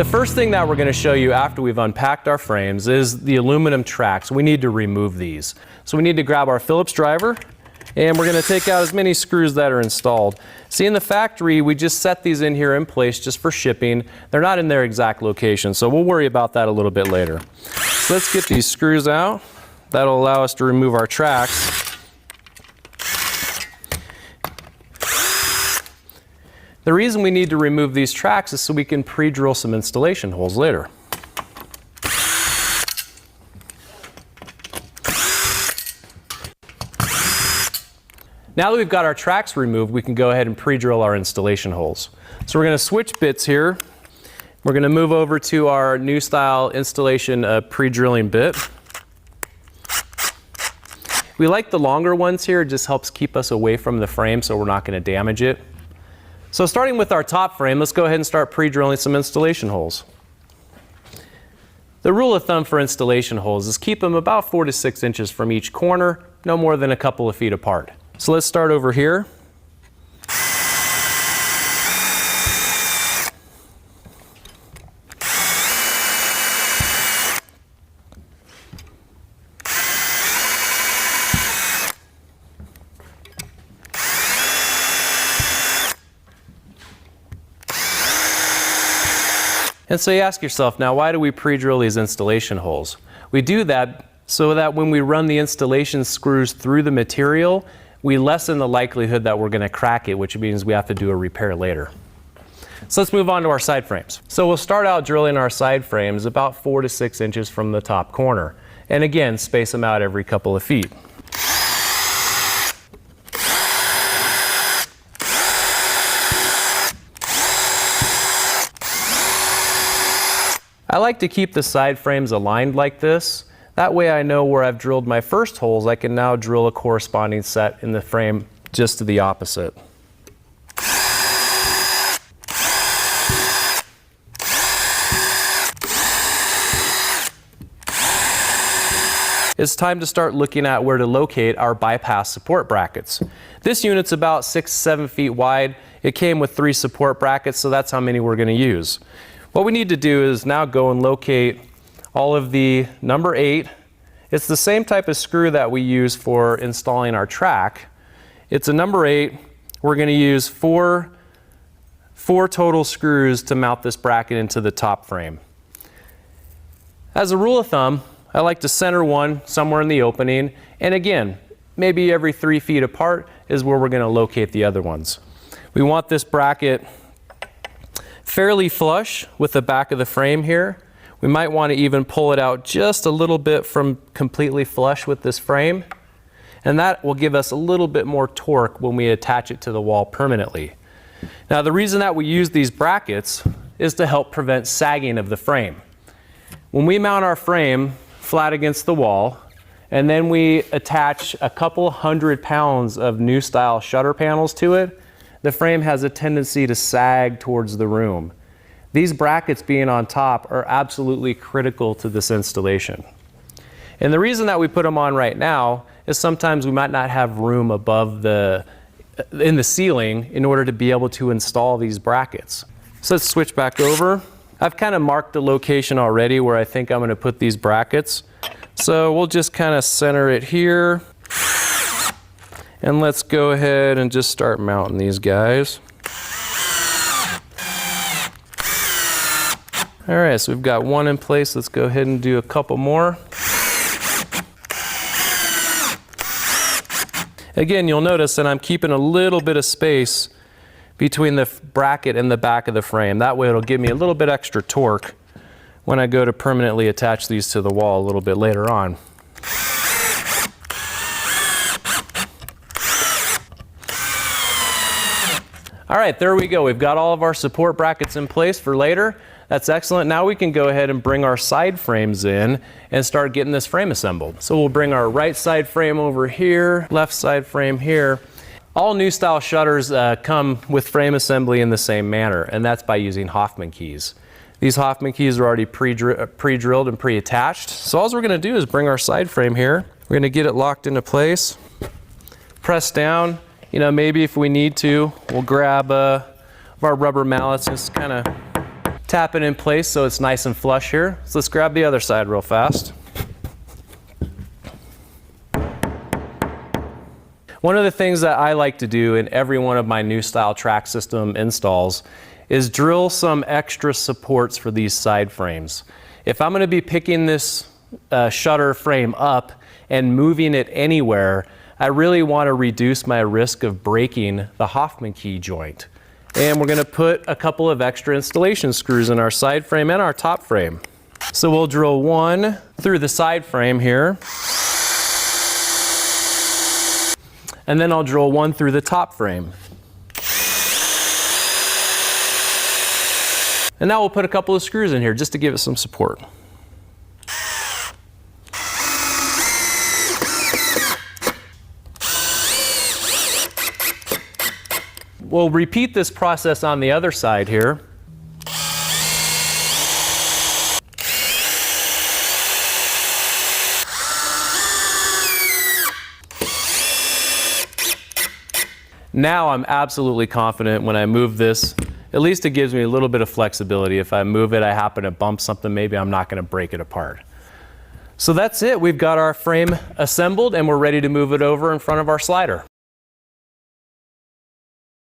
The first thing that we're going to show you after we've unpacked our frames is the aluminum tracks. We need to remove these. So we need to grab our Phillips driver, and we're going to take out as many screws that are installed. See, in the factory, we just set these in here in place just for shipping. They're not in their exact location, so we'll worry about that a little bit later. So let's get these screws out. That'll allow us to remove our tracks. The reason we need to remove these tracks is so we can pre-drill some installation holes later. Now that we've got our tracks removed, we can go ahead and pre-drill our installation holes. So we're going to switch bits here. We're going to move over to our NewStyle installation pre-drilling bit. We like the longer ones here. It just helps keep us away from the frame so we're not going to damage it. So starting with our top frame, let's go ahead and start pre-drilling some installation holes. The rule of thumb for installation holes is keep them about 4 to 6 inches from each corner, no more than a couple of feet apart. So let's start over here. And so you ask yourself, now why do we pre-drill these installation holes? We do that so that when we run the installation screws through the material, we lessen the likelihood that we're going to crack it, which means we have to do a repair later. So let's move on to our side frames. So we'll start out drilling our side frames about 4 to 6 inches from the top corner. And again, space them out every couple of feet. I like to keep the side frames aligned like this. That way I know where I've drilled my first holes, I can now drill a corresponding set in the frame just to the opposite. It's time to start looking at where to locate our bypass support brackets. This unit's about 6 to 7 feet wide. It came with 3 support brackets, so that's how many we're going to use. What we need to do is now go and locate all of the number 8. It's the same type of screw that we use for installing our track. It's a number 8. We're going to use four total screws to mount this bracket into the top frame. As a rule of thumb, I like to center one somewhere in the opening, and again, maybe every 3 feet apart is where we're going to locate the other ones. We want this bracket fairly flush with the back of the frame here. We might want to even pull it out just a little bit from completely flush with this frame, and that will give us a little bit more torque when we attach it to the wall permanently. Now the reason that we use these brackets is to help prevent sagging of the frame. When we mount our frame flat against the wall and then we attach a couple 100 pounds of NewStyle shutter panels to it, the frame has a tendency to sag towards the room. These brackets being on top are absolutely critical to this installation. And the reason that we put them on right now is sometimes we might not have room above in the ceiling in order to be able to install these brackets. So let's switch back over. I've kind of marked the location already where I think I'm going to put these brackets. So we'll just kind of center it here. And let's go ahead and just start mounting these guys. All right, so we've got one in place. Let's go ahead and do a couple more. Again, you'll notice that I'm keeping a little bit of space between the bracket and the back of the frame. That way it'll give me a little bit extra torque when I go to permanently attach these to the wall a little bit later on. All right, there we go. We've got all of our support brackets in place for later. That's excellent. Now we can go ahead and bring our side frames in and start getting this frame assembled. So we'll bring our right side frame over here, left side frame here. All NewStyle shutters come with frame assembly in the same manner, and that's by using Hoffman keys. These Hoffman keys are already pre-drilled and pre-attached. So all we're going to do is bring our side frame here. We're going to get it locked into place, press down. You know, maybe if we need to, we'll grab our rubber mallets, just kind of Tap it in place so it's nice and flush here. So let's grab the other side real fast. One of the things that I like to do in every one of my NewStyle track system installs is drill some extra supports for these side frames. If I'm going to be picking this shutter frame up and moving it anywhere, I really want to reduce my risk of breaking the Hoffman key joint. And we're going to put a couple of extra installation screws in our side frame and our top frame. So we'll drill one through the side frame here. And then I'll drill one through the top frame. And now we'll put a couple of screws in here just to give it some support. We'll repeat this process on the other side here. Now I'm absolutely confident when I move this, at least it gives me a little bit of flexibility. If I move it, I happen to bump something, maybe I'm not going to break it apart. So that's it. We've got our frame assembled and we're ready to move it over in front of our slider.